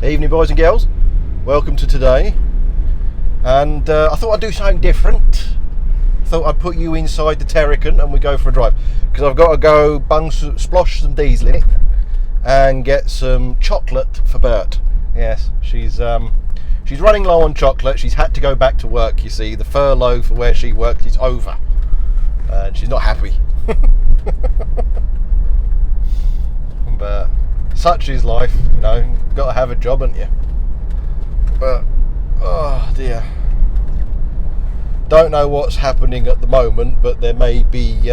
Evening, boys and girls. Welcome to today. And I thought I'd do something different. Thought I'd put you inside the Terracan and we go for a drive. Because I've got to go splosh some diesel in it and get some chocolate for Bert. Yes, she's running low on chocolate. She's had to go back to work, you see. The furlough for where she worked is over. And she's not happy. But such is life, you know. Got to have a job, haven't you? But oh dear, don't know what's happening at the moment, but there may be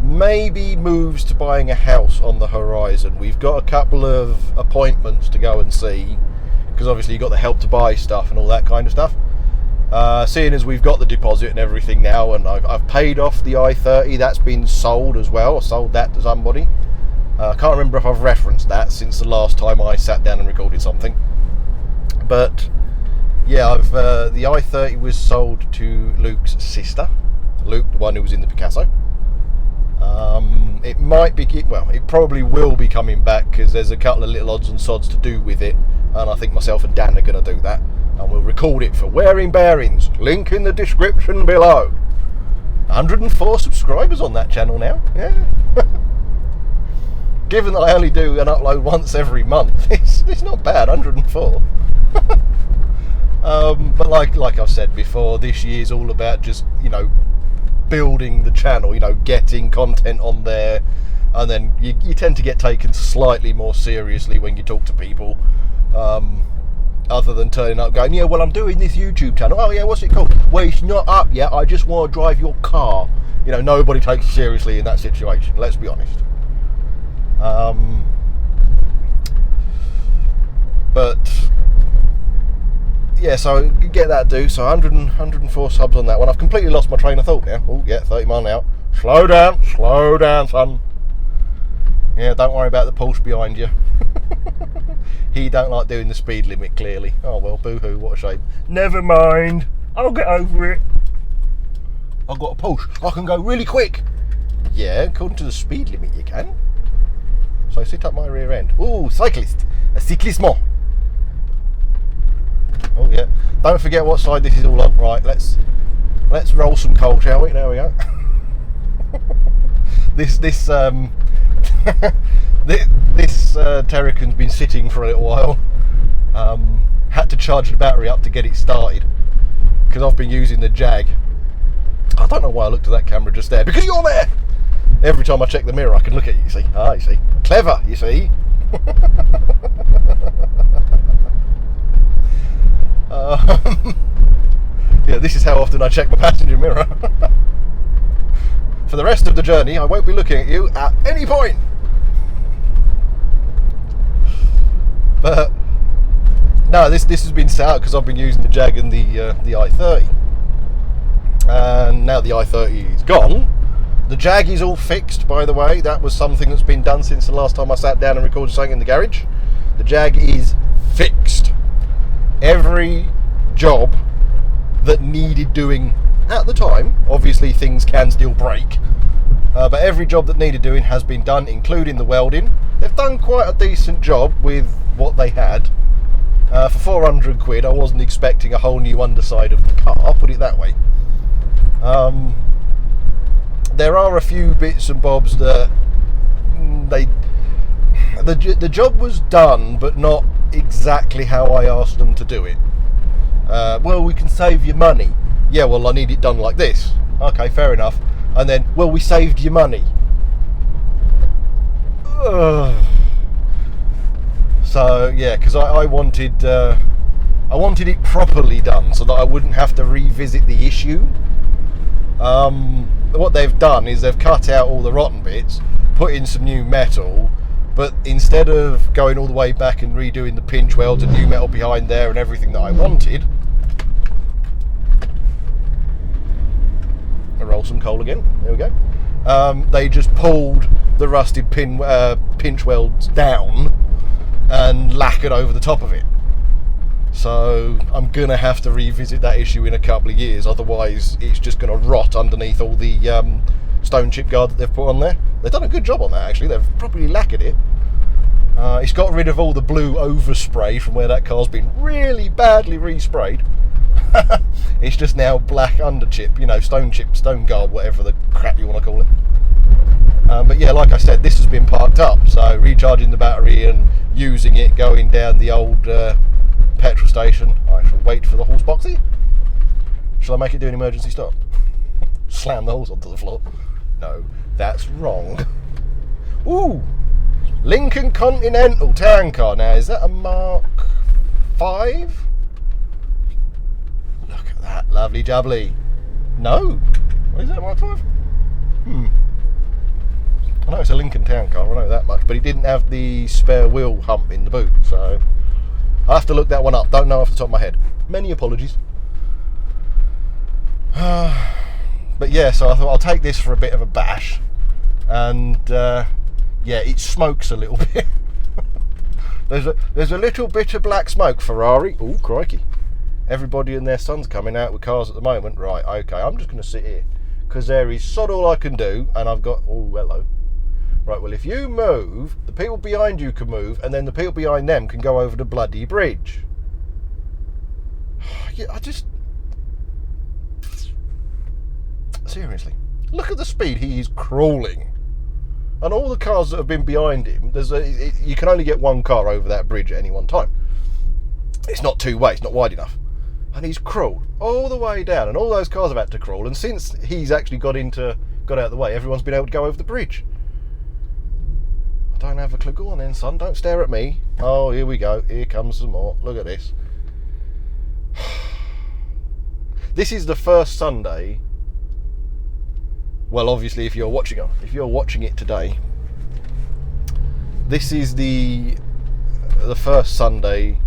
maybe moves to buying a house on the horizon. We've got a couple of appointments to go and see, because obviously you've got the help to buy stuff and all that kind of stuff. Seeing as we've got the deposit and everything now, and I've paid off the i30, that's been sold as well. I sold that to somebody. I can't remember if I've referenced that since the last time I sat down and recorded something. But yeah, the i30 was sold to Luke's sister. Luke, the one who was in the Picasso. It might be, well, it probably will be coming back because there's a couple of little odds and sods to do with it, and I think myself and Dan are going to do that, and we'll record it for Wearing Bearings. Link in the description below. 104 subscribers on that channel now. Yeah. Given that I only do an upload once every month, it's not bad. 104. But like I've said before, this year's all about just, you know, building the channel, you know, getting content on there, and then you tend to get taken slightly more seriously when you talk to people, other than turning up going, yeah, well, I'm doing this YouTube channel. Oh yeah, what's it called? Well, it's not up yet, I just want to drive your car. You know, nobody takes you seriously in that situation, let's be honest. But yeah, so get that do. So 104 subs on that one. I've completely lost my train of thought now. Oh yeah, 30 mile an hour. Slow down, son. Yeah, don't worry about the Porsche behind you. He don't like doing the speed limit, clearly. Oh well, boo-hoo, what a shame. Never mind, I'll get over it. I've got a Porsche, I can go really quick. Yeah, according to the speed limit you can. So sit up my rear end. Ooh, cyclist. A cyclismo. Oh yeah. Don't forget what side this is all on. Right, let's roll some coal, shall we? There we go. this Terracan's been sitting for a little while. Had to charge the battery up to get it started, because I've been using the Jag. I don't know why I looked at that camera just there, because you're there. Every time I check the mirror, I can look at you, see? Ah, you see? Clever, you see? Yeah, this is how often I check my passenger mirror. For the rest of the journey, I won't be looking at you at any point. But no, this has been set out because I've been using the Jag and the i30. And now the i30 is gone. The Jag is all fixed, by the way. That was something that's been done since the last time I sat down and recorded something in the garage. The Jag is fixed. Every job that needed doing at the time, obviously things can still break, but every job that needed doing has been done, including the welding. They've done quite a decent job with what they had. For 400 quid, I wasn't expecting a whole new underside of the car, put it that way. There are a few bits and bobs that the job was done, but not exactly how I asked them to do it. Well, we can save you money. Yeah, well, I need it done like this. Okay, fair enough. And then, well, we saved you money. So yeah, because I wanted it properly done so that I wouldn't have to revisit the issue. What they've done is they've cut out all the rotten bits, put in some new metal, but instead of going all the way back and redoing the pinch welds and new metal behind there and everything that I wanted, I roll some coal again, there we go, they just pulled the rusted pinch welds down and lacquered over the top of it. So I'm going to have to revisit that issue in a couple of years, otherwise it's just going to rot underneath all the stone chip guard that they've put on there. They've done a good job on that, actually. They've properly lacquered it. It's got rid of all the blue overspray from where that car's been really badly resprayed. It's just now black under chip, stone chip, stone guard, whatever the crap you want to call it. But yeah, like I said, this has been parked up, so recharging the battery and using it, going down the old petrol station. I shall wait for the horse boxy. Shall I make it do an emergency stop? Slam the horse onto the floor? No, that's wrong. Ooh, Lincoln Continental town car. Now, is that a Mark 5? Look at that, lovely jubbly. No, is that a Mark 5? I know it's a Lincoln town car, I know that much, but it didn't have the spare wheel hump in the boot, so I have to look that one up. Don't know off the top of my head. Many apologies. But yeah, so I thought I'll take this for a bit of a bash, and yeah, it smokes a little bit. There's a little bit of black smoke. Ferrari. Oh crikey! Everybody and their son's coming out with cars at the moment. Right, okay, I'm just going to sit here because there is sod all I can do, and I've got. Oh, hello. Right, well, if you move, the people behind you can move, and then the people behind them can go over the bloody bridge. Yeah, seriously, look at the speed he is crawling. And all the cars that have been behind him, you can only get one car over that bridge at any one time. It's not two-way, it's not wide enough. And he's crawled all the way down, and all those cars have had to crawl, and since he's actually got out of the way, everyone's been able to go over the bridge. I don't have a clue. Go on then, son, don't stare at me. Oh, here we go, here comes some more. Look at this. This is the first Sunday. Well, obviously, if you're watching it today, this is the first Sunday,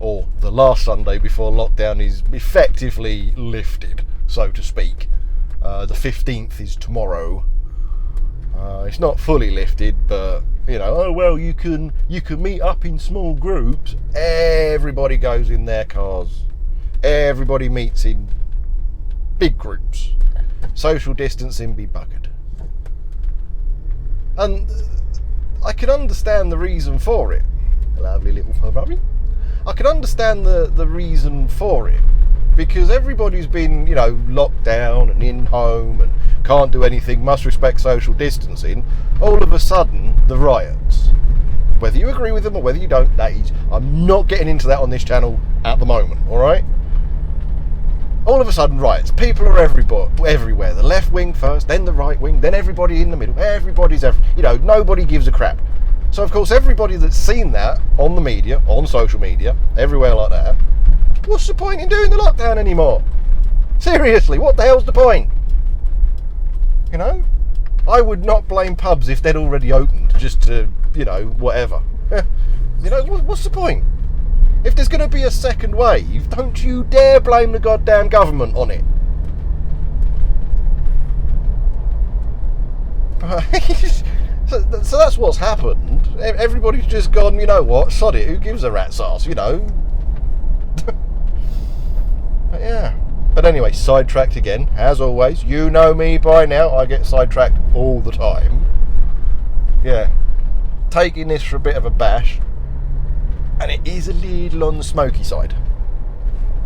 or the last Sunday before lockdown is effectively lifted, so to speak. The 15th is tomorrow. It's not fully lifted, but oh well, you can meet up in small groups. Everybody goes in their cars. Everybody meets in big groups. Social distancing be buggered. And I can understand the reason for it. A lovely little Ferrari. I can understand the reason for it, because everybody's been, locked down and in home and can't do anything, must respect social distancing. All of a sudden, the riots. Whether you agree with them or whether you don't, I'm not getting into that on this channel at the moment, alright? All of a sudden, riots. People are everywhere. The left wing first, then the right wing, then everybody in the middle. Nobody gives a crap. So, of course, everybody that's seen that on the media, on social media, everywhere like that, what's the point in doing the lockdown anymore? Seriously, what the hell's the point? I would not blame pubs if they'd already opened, just to, whatever. What's the point? If there's going to be a second wave, don't you dare blame the goddamn government on it. So that's what's happened. Everybody's just gone, you know what, sod it, who gives a rat's arse, But yeah. But anyway, sidetracked again, as always. You know me by now, I get sidetracked all the time. Yeah. Taking this for a bit of a bash. And it is a little on the smoky side.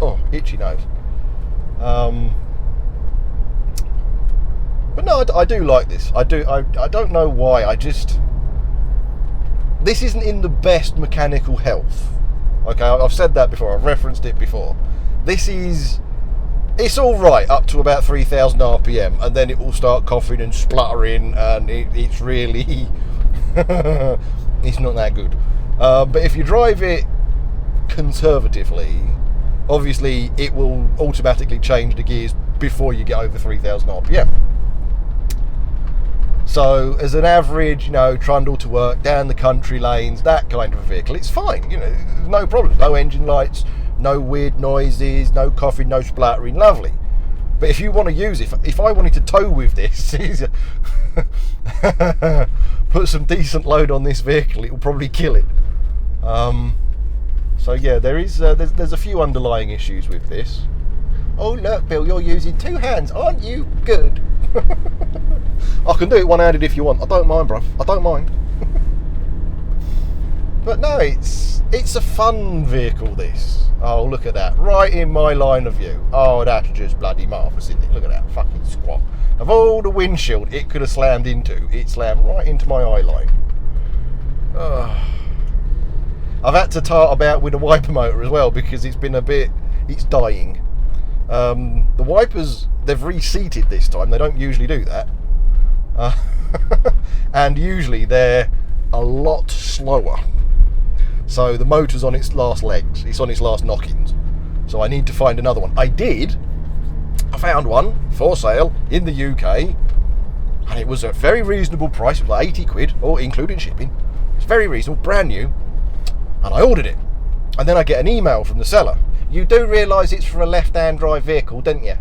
Oh, itchy nose. But no, I do like this. I don't know why. This isn't in the best mechanical health. Okay, I've said that before. I've referenced it before. It's all right up to about 3,000 RPM, and then it will start coughing and spluttering, and it's really it's not that good. But if you drive it conservatively, obviously it will automatically change the gears before you get over 3,000 RPM. So as an average, trundle to work, down the country lanes, that kind of a vehicle, it's fine. No problems, no engine lights, no weird noises, no coughing, no splattering, lovely. But if you want to use it, if I wanted to tow with this, put some decent load on this vehicle, it will probably kill it. So yeah, there's a few underlying issues with this. Oh look, Bill, you're using two hands, aren't you? Good. I can do it one-handed if you want. I don't mind, bruv. I don't mind. But no, it's a fun vehicle, this. Oh, look at that. Right in my line of view. Oh, that's just bloody marvellous, isn't it? Look at that fucking squat. Of all the windshield it could have slammed into, it slammed right into my eye line. I've had to tart about with a wiper motor as well because it's dying. The wipers, they've reseated this time. They don't usually do that. And usually they're a lot slower. So the motor's on its last legs. It's on its last knockings. So I need to find another one. I found one for sale in the UK. And it was a very reasonable price. It was like 80 quid, or including shipping. It's very reasonable, brand new. And I ordered it. And then I get an email from the seller. You do realise it's for a left-hand drive vehicle, don't you?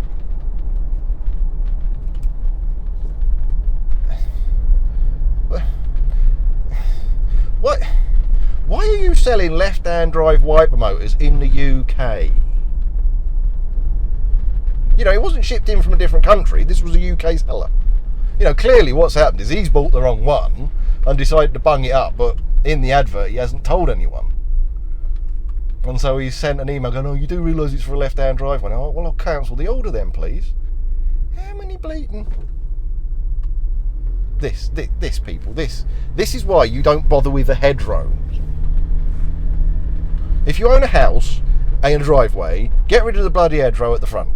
What? Why are you selling left-hand drive wiper motors in the UK? You know, it wasn't shipped in from a different country. This was a UK seller. You know, clearly what's happened is he's bought the wrong one and decided to bung it up, but in the advert he hasn't told anyone. And so he sent an email going, oh, you do realise it's for a left-hand drive one? Oh, well, I'll cancel the order then, please. How many bleating... This people, this is why you don't bother with the hedgerows. If you own a house and a driveway, get rid of the bloody hedgerow at the front.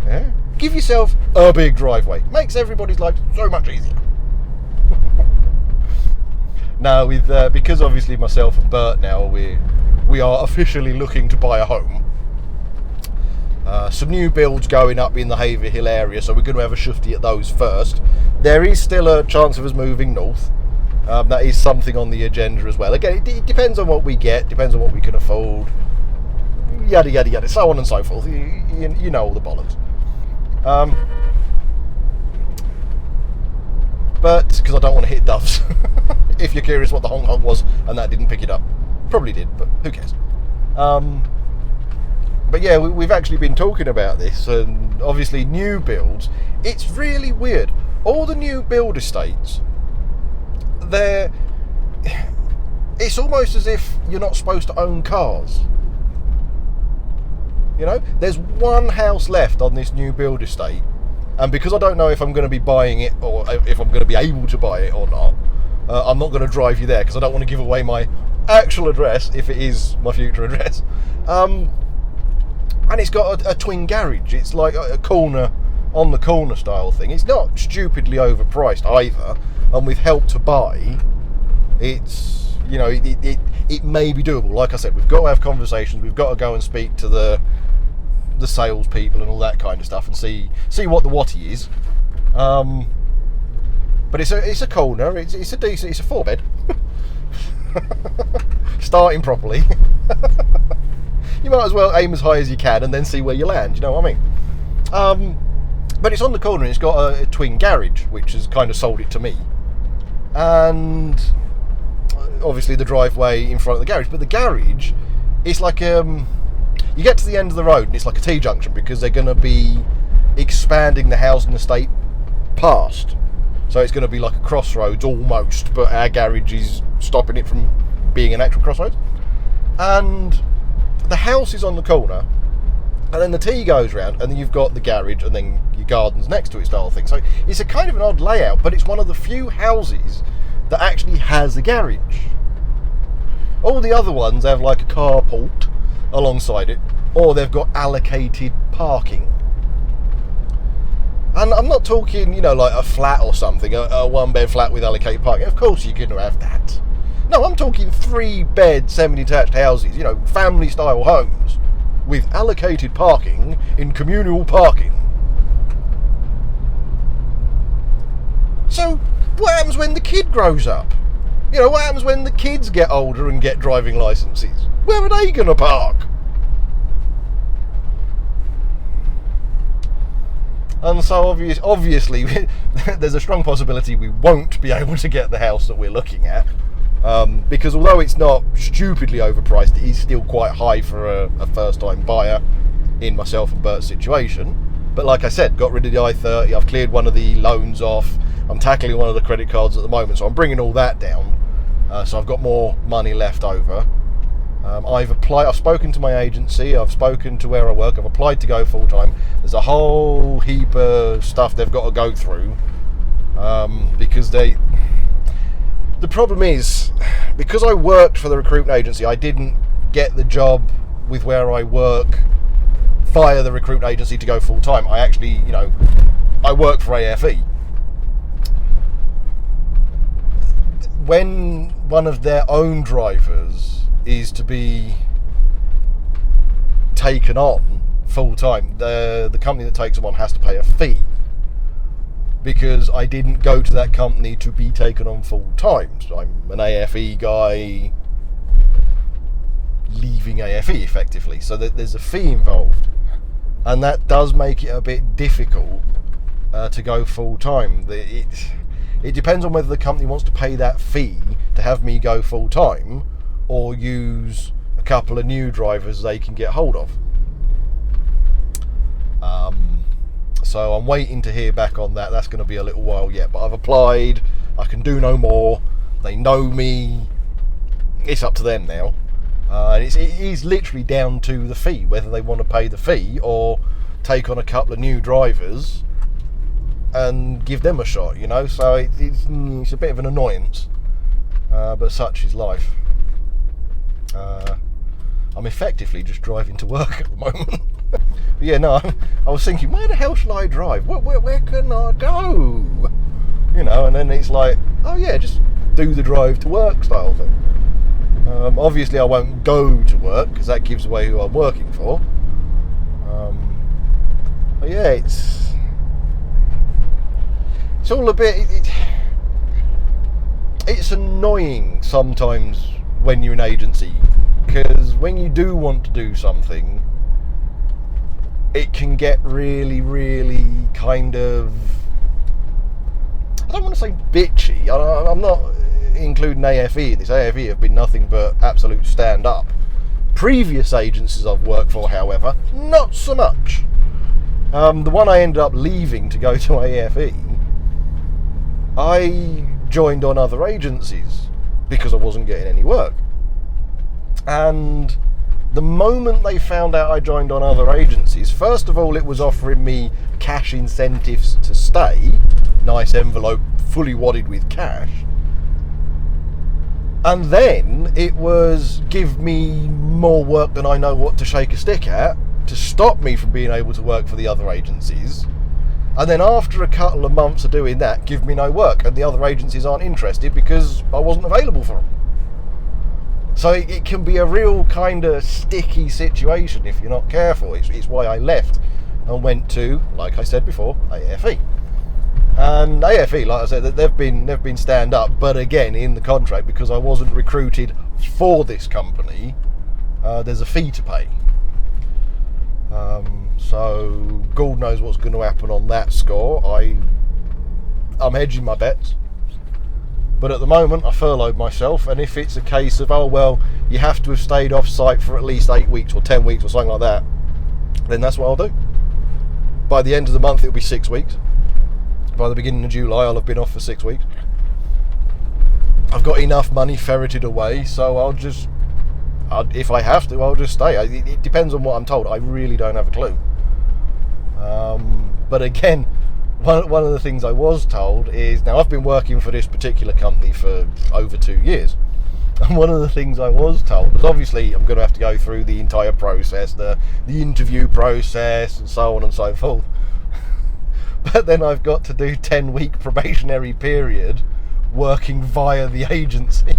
Yeah? Give yourself a big driveway. Makes everybody's life so much easier. Now, because obviously myself and Bert now we are officially looking to buy a home. Some new builds going up in the Haverhill area, so we're going to have a shufty at those first. There is still a chance of us moving north. That is something on the agenda as well. Again, it depends on what we get, depends on what we can afford, yada yada yada, so on and so forth. You know all the bollocks. But because I don't want to hit doves. If you're curious what the honk honk was and that didn't pick it up, probably did, but who cares? But yeah, we've actually been talking about this, and obviously new builds. It's really weird. All the new build estates, it's almost as if you're not supposed to own cars. You know, there's one house left on this new build estate, and because I don't know if I'm going to be buying it or if I'm going to be able to buy it or not, I'm not going to drive you there because I don't want to give away my actual address if it is my future address. And it's got a twin garage. It's like a corner on the corner style thing. It's not stupidly overpriced either. And with Help to Buy, it's, you know, it may be doable. Like I said, we've got to have conversations. We've got to go and speak to the salespeople and all that kind of stuff and see what the what he is. But it's a corner. It's a decent. It's a 4-bed. Starting properly. You might as well aim as high as you can and then see where you land, you know what I mean? But it's on the corner and it's got a twin garage, which has kind of sold it to me. And obviously the driveway in front of the garage. But the garage, it's like, you get to the end of the road and it's like a T-junction because they're going to be expanding the housing estate past. So it's going to be like a crossroads almost, but our garage is stopping it from being an actual crossroads. And the house is on the corner, and then the T goes round, and then you've got the garage, and then your garden's next to it, style thing. So it's a kind of an odd layout, but it's one of the few houses that actually has a garage. All the other ones have like a carport alongside it, or they've got allocated parking. And I'm not talking, you know, like a flat or something, a one-bed flat with allocated parking. Of course you're going to have that. No, I'm talking 3-bed, semi-detached houses, you know, family-style homes with allocated parking in communal parking. So, what happens when the kid grows up? You know, what happens when the kids get older and get driving licenses? Where are they going to park? And so obviously there's a strong possibility we won't be able to get the house that we're looking at. Because although it's not stupidly overpriced, it is still quite high for a first-time buyer in myself and Bert's situation. But like I said, got rid of the I-30, I've cleared one of the loans off, I'm tackling one of the credit cards at the moment, so I'm bringing all that down. So I've got more money left over. I've spoken to my agency, I've spoken to where I work, I've applied to go full-time. There's a whole heap of stuff they've got to go through, because the problem is, because I worked for the recruitment agency, I didn't get the job with where I work via the recruitment agency to go full-time. I actually, I work for AFE. When one of their own drivers is to be taken on full-time, the company that takes them on has to pay a fee, because I didn't go to that company to be taken on full-time. So I'm an AFE guy leaving AFE effectively, so that there's a fee involved, and that does make it a bit difficult to go full-time. It depends on whether the company wants to pay that fee to have me go full-time, or use a couple of new drivers they can get hold of. So I'm waiting to hear back on that. That's going to be a little while yet, but I've applied. I can do no more. They know me. It's up to them now. It is literally down to the fee, whether they want to pay the fee or take on a couple of new drivers and give them a shot, so it's a bit of an annoyance, but such is life. I'm effectively just driving to work at the moment. But yeah, no, I was thinking, where the hell shall I drive? Where can I go? And then it's like, oh yeah, just do the drive to work style thing. Obviously I won't go to work, because that gives away who I'm working for. But yeah, it's all a bit, it's annoying sometimes when you're an agency, because when you do want to do something, it can get really, really kind of, I don't want to say bitchy. I'm not including AFE in this. AFE have been nothing but absolute stand-up. Previous agencies I've worked for, however, not so much. The one I ended up leaving to go to AFE, I joined on other agencies because I wasn't getting any work. And the moment they found out I joined on other agencies, first of all, it was offering me cash incentives to stay. Nice envelope, fully wadded with cash. And then it was give me more work than I know what to shake a stick at, to stop me from being able to work for the other agencies. And then after a couple of months of doing that, give me no work, and the other agencies aren't interested because I wasn't available for them. So it can be a real kind of sticky situation if you're not careful. It's why I left and went to, like I said before, AFE. And AFE, like I said, they've been stand up, but again, in the contract, because I wasn't recruited for this company, there's a fee to pay. So God knows what's going to happen on that score. I'm hedging my bets. But at the moment, I furloughed myself, and if it's a case of, oh well, you have to have stayed off site for at least 8 weeks or 10 weeks or something like that, then that's what I'll do. By the end of the month, it'll be 6 weeks. By the beginning of July, I'll have been off for 6 weeks. I've got enough money ferreted away, so if I have to, I'll just stay. It depends on what I'm told. I really don't have a clue. But again, one of the things I was told is, now I've been working for this particular company for over 2 years, and one of the things I was told was, obviously I'm going to have to go through the entire process, the interview process and so on and so forth, but then I've got to do 10-week probationary period working via the agency.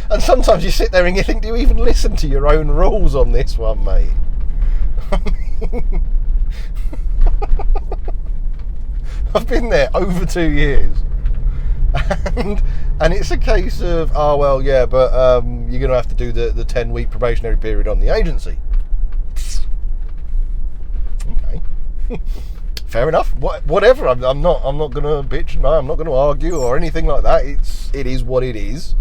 And sometimes you sit there and you think, do you even listen to your own rules on this one, mate? I've been there over 2 years, and it's a case of, oh well, yeah, but you're going to have to do the 10-week probationary period on the agency. Okay, fair enough. Whatever. I'm not going to bitch. No, I'm not going to argue or anything like that. It is what it is.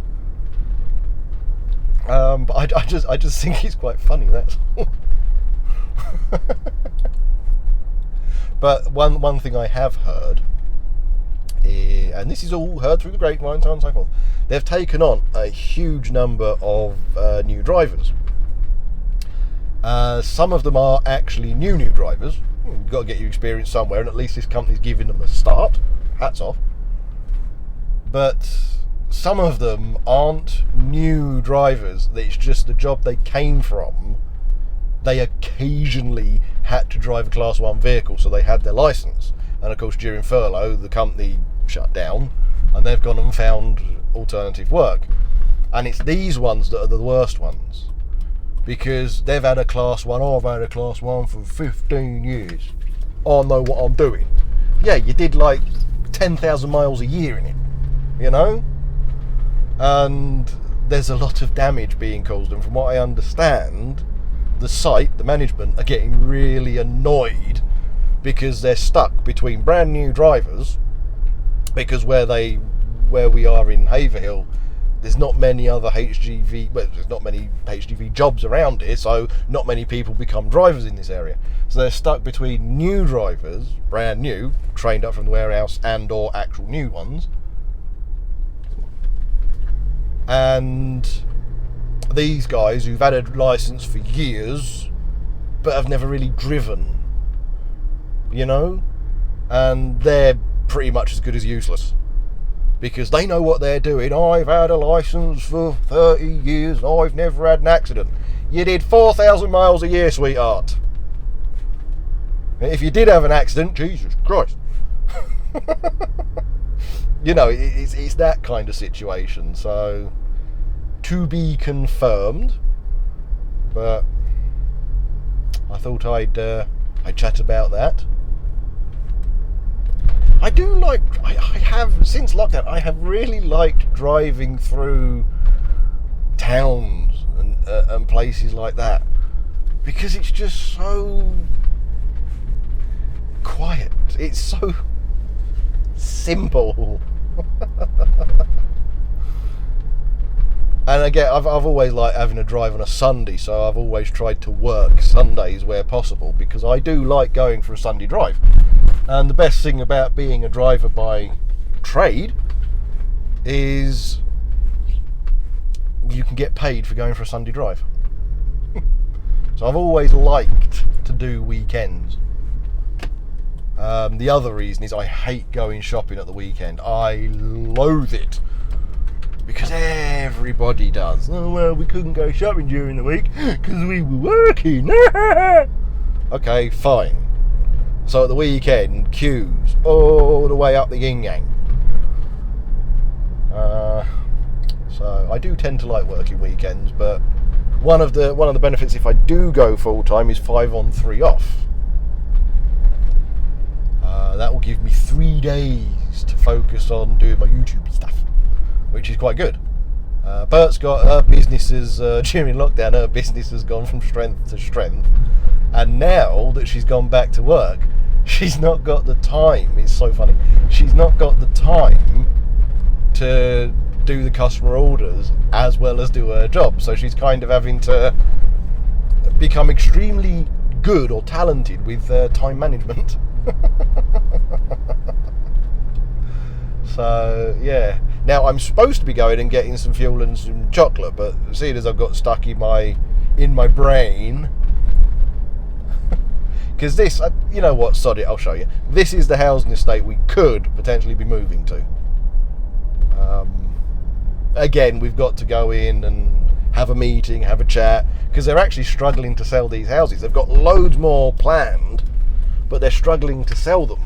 But I just think it's quite funny. That's all. But one thing I have heard, and this is all heard through the grapevine, so on and so forth, they've taken on a huge number of new drivers. Some of them are actually new drivers. You've got to get your experience somewhere, and at least this company's giving them a start. Hats off. But some of them aren't new drivers. It's just the job they came from. They occasionally had to drive a Class 1 vehicle, so they had their licence. And of course, during furlough, the company shut down, and they've gone and found alternative work. And it's these ones that are the worst ones, because they've had a Class 1. Oh, I've had a Class 1 for 15 years. I know what I'm doing. Yeah, you did like 10,000 miles a year in it, you know? And there's a lot of damage being caused, and from what I understand, the site, the management, are getting really annoyed because they're stuck between brand new drivers, because where we are in Haverhill, there's not many other there's not many HGV jobs around here, so not many people become drivers in this area. So they're stuck between new drivers, brand new, trained up from the warehouse, and or actual new ones, and these guys who've had a licence for years but have never really driven, you know, and they're pretty much as good as useless because they know what they're doing. I've had a licence for 30 years, I've never had an accident. You did 4,000 miles a year, sweetheart. If you did have an accident, Jesus Christ. You know, it's that kind of situation. So, to be confirmed. But I thought I'd chat about that. I do like. I have since lockdown. I have really liked driving through towns and places like that, because it's just so quiet. It's so simple. And again, I've always liked having a drive on a Sunday, so I've always tried to work Sundays where possible, because I do like going for a Sunday drive. And the best thing about being a driver by trade is you can get paid for going for a Sunday drive. So I've always liked to do weekends. The other reason is I hate going shopping at the weekend. I loathe it. Because everybody does. Oh, well, we couldn't go shopping during the week because we were working. Okay, fine. So at the weekend, queues all the way up the yin yang. So I do tend to like working weekends, but one of the benefits if I do go full time is 5 on 3 off. That will give me 3 days to focus on doing my YouTube stuff, which is quite good. Bert's got her businesses during lockdown. Her business has gone from strength to strength, and now that she's gone back to work, she's not got the time. It's so funny. She's not got the time to do the customer orders as well as do her job. So she's kind of having to become extremely good or talented with time management. So yeah. Now I'm supposed to be going and getting some fuel and some chocolate, but seeing as I've got stuck in my brain, because this, you know what? Sod it. I'll show you. This is the housing estate we could potentially be moving to. Again, we've got to go in and have a meeting, have a chat, because they're actually struggling to sell these houses. They've got loads more planned, but they're struggling to sell them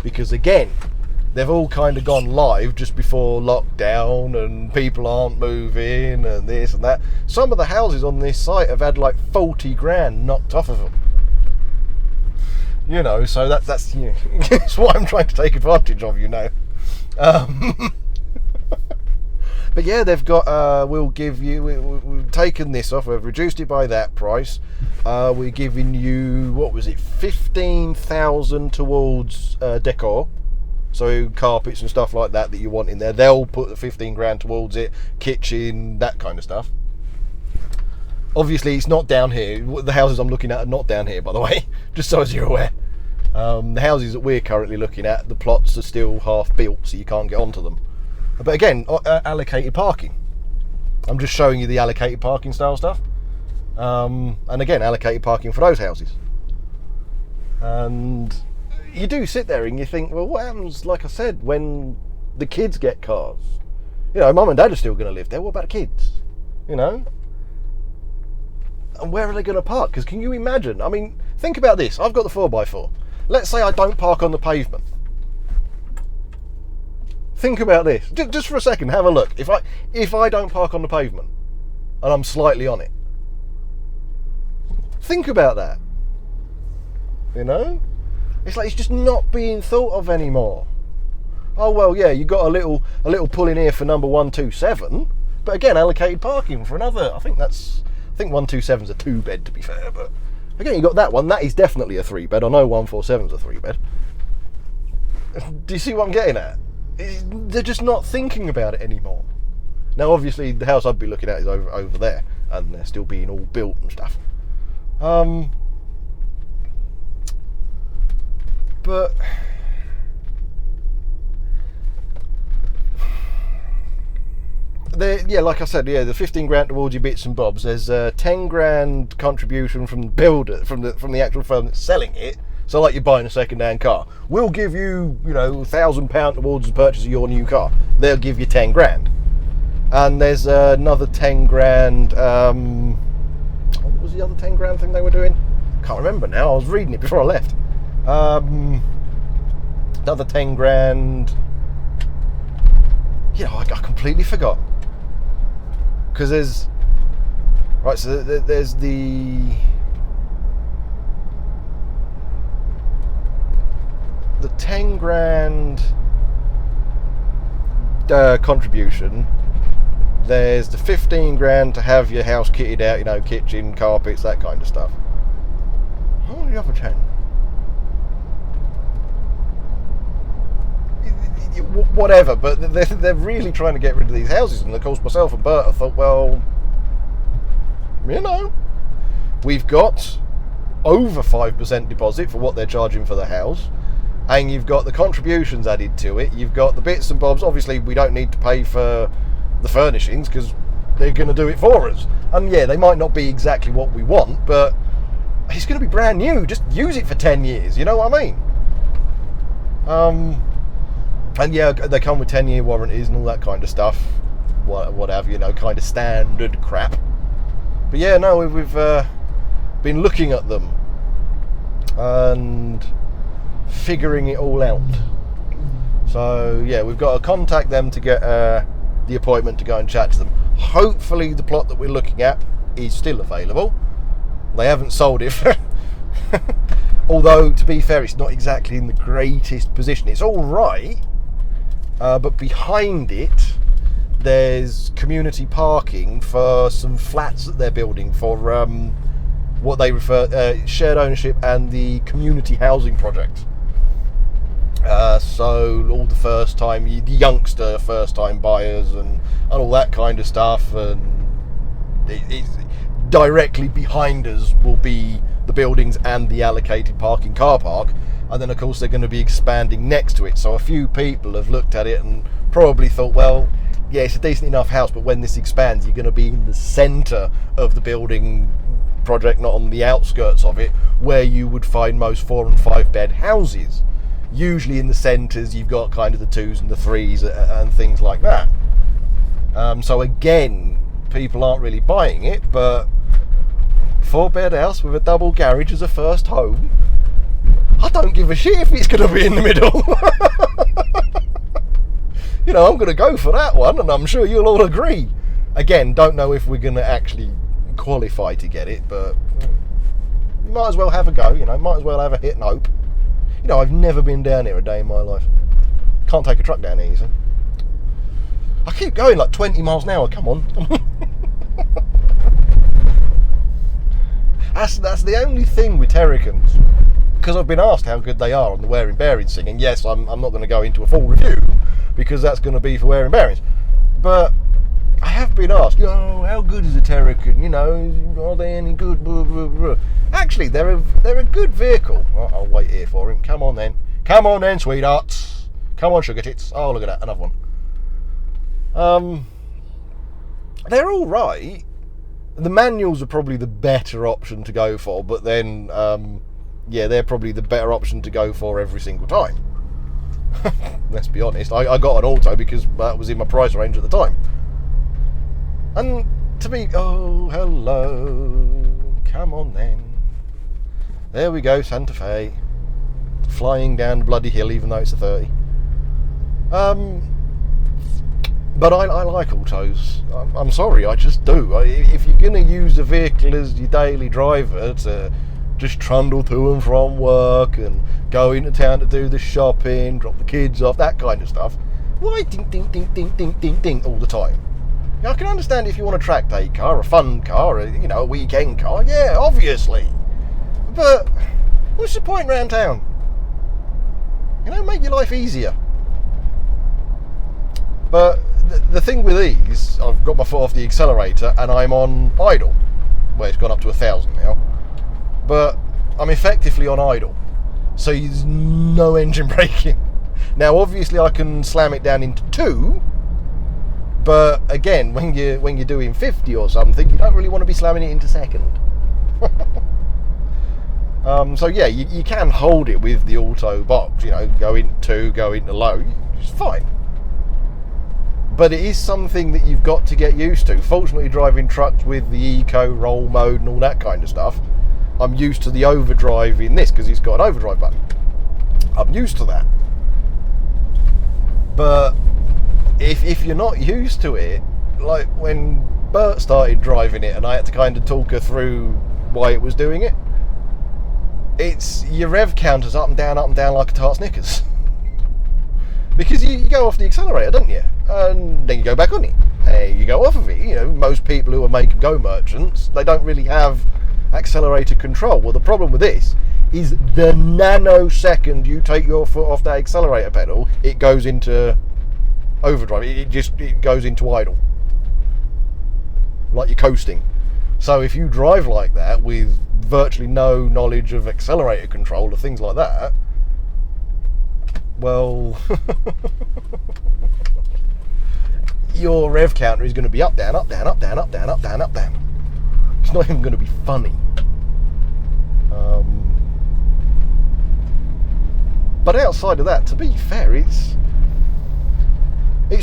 because, again, they've all kind of gone live just before lockdown and people aren't moving and this and that. Some of the houses on this site have had like 40 grand knocked off of them. You know, so that's you know, it's what I'm trying to take advantage of, you know. But yeah, they've got, we've taken this off, we've reduced it by that price. We're giving you, what was it, 15,000 towards decor. So carpets and stuff like that you want in there. They'll put the 15 grand towards it, kitchen, that kind of stuff. Obviously, it's not down here. The houses I'm looking at are not down here, by the way, just so as you're aware. The houses that we're currently looking at, the plots are still half built, so you can't get onto them. But again, allocated parking. I'm just showing you the allocated parking style stuff. And again, allocated parking for those houses. And you do sit there and you think, well, what happens, like I said, when the kids get cars? You know, mum and dad are still going to live there. What about the kids? You know? And where are they going to park? Because can you imagine? I mean, think about this. I've got the 4x4. Let's say I don't park on the pavement. Think about this. Just for a second, have a look. If I don't park on the pavement and I'm slightly on it, think about that. You know? It's like it's just not being thought of anymore. Oh well, yeah, you got a little pull in here for number 127, but again, allocated parking for another. I think 127's a 2-bed, to be fair, but again, you got that one. That is definitely a 3-bed. I know 147's a 3-bed. Do you see what I'm getting at? They're just not thinking about it anymore. Now, obviously, the house I'd be looking at is over there, and they're still being all built and stuff. But yeah, like I said, yeah, the 15 grand towards your bits and bobs. There's a 10 grand contribution from the builder, from the actual firm that's selling it. So, like you're buying a second-hand car, we'll give you, £1,000 towards the purchase of your new car. They'll give you 10 grand, and there's another 10 grand. What was the other 10 grand thing they were doing? Can't remember now. I was reading it before I left. Another 10 grand. I completely forgot. Because there's the 10 grand contribution. There's the 15 grand to have your house kitted out, kitchen, carpets, that kind of stuff. How many other 10? Whatever, but they're really trying to get rid of these houses, and of course myself and Bert, I thought, well, we've got over 5% deposit for what they're charging for the house, and you've got the contributions added to it, you've got the bits and bobs. Obviously we don't need to pay for the furnishings because they're going to do it for us, and yeah, they might not be exactly what we want, but it's going to be brand new. Just use it for 10 years, you know what I mean? And yeah, they come with 10-year warranties and all that kind of stuff, what have you, kind of standard crap. But yeah, no, we've been looking at them and figuring it all out. So yeah, we've got to contact them to get the appointment to go and chat to them. Hopefully the plot that we're looking at is still available. They haven't sold it. Although, to be fair, it's not exactly in the greatest position. It's all right. But behind it, there's community parking for some flats that they're building for what they refer shared ownership and the community housing project. So all the the youngster first-time buyers and all that kind of stuff, and it's directly behind us will be the buildings and the allocated parking car park. And then, of course, they're going to be expanding next to it. So a few people have looked at it and probably thought, well, yeah, it's a decent enough house, but when this expands, you're going to be in the centre of the building project, not on the outskirts of it, where you would find most 4 and 5 bed houses. Usually in the centres, you've got kind of the 2s and the 3s and things like that. So again, people aren't really buying it, but 4-bed house with a double garage as a first home, I don't give a shit if it's going to be in the middle. I'm going to go for that one, and I'm sure you'll all agree. Again, don't know if we're going to actually qualify to get it, but you might as well have a go, might as well have a hit and hope. I've never been down here a day in my life. Can't take a truck down here, you see. I keep going like 20 miles an hour, come on. That's the only thing with Terracans. Because I've been asked how good they are on the wearing bearings thing, and yes, I'm not going to go into a full review because that's going to be for wearing bearings. But I have I've been asked, how good is a Terracan? You know, are they any good? Blah, blah, blah. Actually, they're a good vehicle. I'll wait here for him. Come on then, sweethearts. Come on, sugar tits. Oh, look at that, another one. They're all right. The manuals are probably the better option to go for, but then, they're probably the better option to go for every single time. Let's be honest. I got an auto because that was in my price range at the time. And to me, oh, hello. Come on then. There we go, Santa Fe. Flying down the bloody hill, even though it's a 30. But I like autos. I'm sorry, I just do. If you're going to use a vehicle as your daily driver to just trundle to and from work and go into town to do the shopping, drop the kids off, that kind of stuff, why ding, ding, ding, ding, ding, ding, ding all the time? Now, I can understand if you want a track day car, a fun car, a weekend car, yeah, obviously. But what's the point around town? Make your life easier. But the thing with these, I've got my foot off the accelerator and I'm on idle. Well, it's gone up to 1,000 now. But I'm effectively on idle. So there's no engine braking. Now, obviously, I can slam it down into 2. But again, when you're doing 50 or something, you don't really want to be slamming it into 2nd. So yeah, you can hold it with the auto box. Go into 2, go into low. It's fine. But it is something that you've got to get used to. Fortunately, driving trucks with the eco roll mode and all that kind of stuff, I'm used to the overdrive in this because it's got an overdrive button. I'm used to that. But if you're not used to it, like when Bert started driving it and I had to kind of talk her through why it was doing it, it's your rev counters up and down like a tart Snickers. Because you go off the accelerator, don't you? And then you go back on it. And you go off of it. Most people who are make and go merchants, they don't really have accelerator control. Well, the problem with this is the nanosecond you take your foot off that accelerator pedal, it goes into overdrive. It goes into idle. Like you're coasting. So if you drive like that with virtually no knowledge of accelerator control or things like that, well, your rev counter is going to be up, down, up, down, up, down, up, down, up, down, up, down. It's not even going to be funny. But outside of that, to be fair, its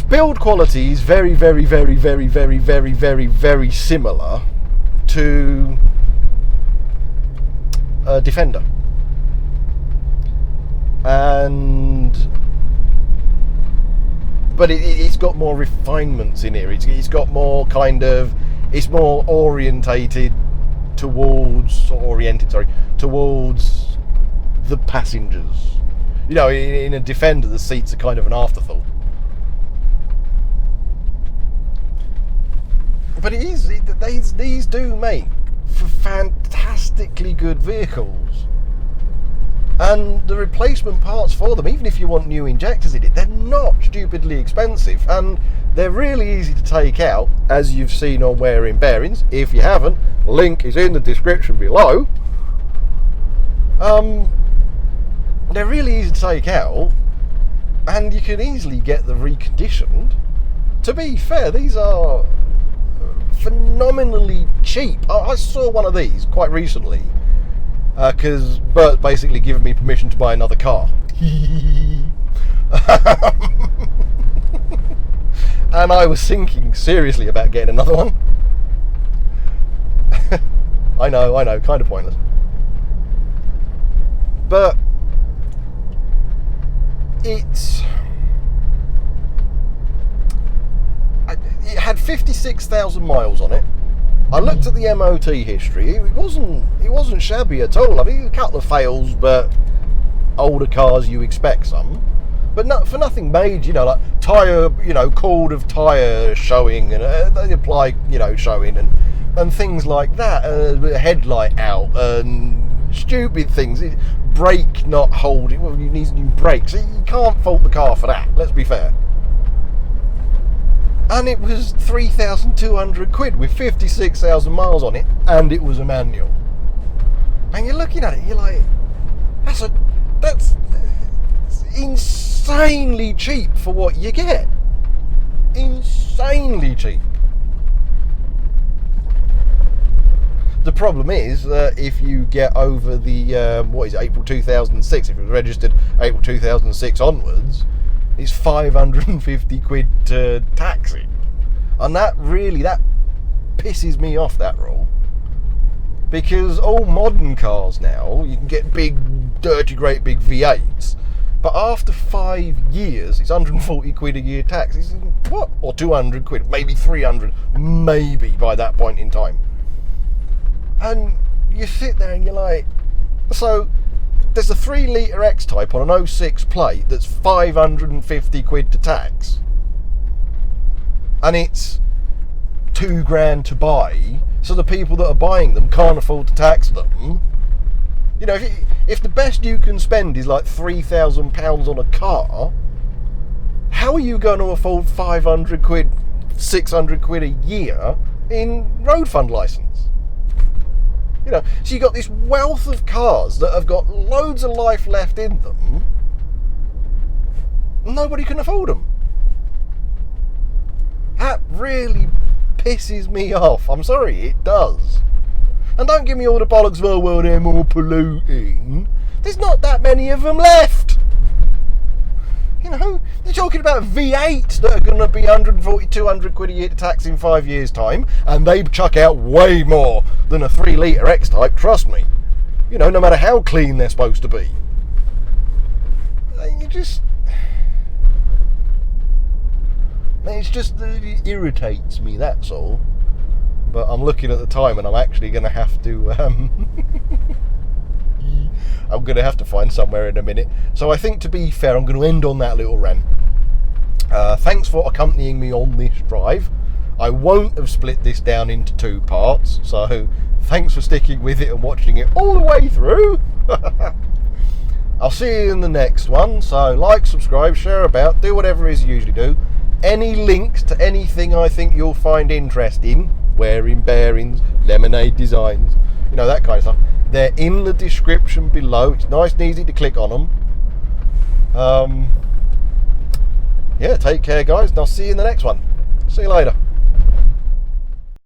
build quality is very, very, very, very, very, very, very, very similar to a Defender. But it's got more refinements in here. It's got more it's more orientated towards the passengers. In a Defender, the seats are kind of an afterthought. But these do make for fantastically good vehicles. And the replacement parts for them, even if you want new injectors in it, they're not stupidly expensive. And they're really easy to take out, as you've seen on Wearing Bearings. If you haven't, link is in the description below. They're really easy to take out, and you can easily get them reconditioned. To be fair, these are phenomenally cheap. I saw one of these quite recently, because Bert's basically given me permission to buy another car. And I was thinking seriously about getting another one. I know, kind of pointless. But it had 56,000 miles on it. I looked at the MOT history. It wasn't shabby at all. I mean, a couple of fails, but older cars you expect some. But not for nothing major, like tyre, cord of tyre showing, and they apply, showing, and things like that. Headlight out, and stupid things. Brake not holding. Well, you need new brakes. You can't fault the car for that. Let's be fair. And it was 3,200 quid with 56,000 miles on it, and it was a manual. And you're looking at it, you're like, that's insanely cheap for what you get. Insanely cheap. The problem is that if you get over the April 2006, if it was registered April 2006 onwards, it's 550 quid to tax it. And that pisses me off, that rule. Because all modern cars now, you can get big, dirty, great big V8s, but after 5 years, it's 140 quid a year tax. It's, what? Or 200 quid, maybe 300, maybe by that point in time. And you sit there and you're like, so there's a 3 litre X-Type on an 06 plate that's 550 quid to tax. And it's £2,000 to buy, so the people that are buying them can't afford to tax them. You know, if the best you can spend is like £3,000 on a car, how are you going to afford 500 quid, 600 quid a year in road fund licence? You know, so you got this wealth of cars that have got loads of life left in them. Nobody can afford them. That really pisses me off. I'm sorry, it does. And don't give me all the bollocks of, oh, well, they're more polluting. There's not that many of them left. You know, you're talking about V8s that are going to be 140, 200 quid a year to tax in 5 years' time, and they chuck out way more than a 3 litre X-Type, trust me. You know, no matter how clean they're supposed to be. You just... It's just, it irritates me, that's all. But I'm looking at the time and I'm actually going to have to... I'm going to have to find somewhere in a minute. So I think, to be fair, I'm going to end on that little rant. Thanks for accompanying me on this drive. I won't have split this down into 2 parts, so thanks for sticking with it and watching it all the way through. I'll see you in the next one. So like, subscribe, share about, do whatever it is you usually do. Any links to anything I think you'll find interesting, wearing bearings, lemonade designs, you know, that kind of stuff, they're in the description below. It's nice and easy to click on them. Yeah, take care, guys, and I'll see you in the next one. See you later.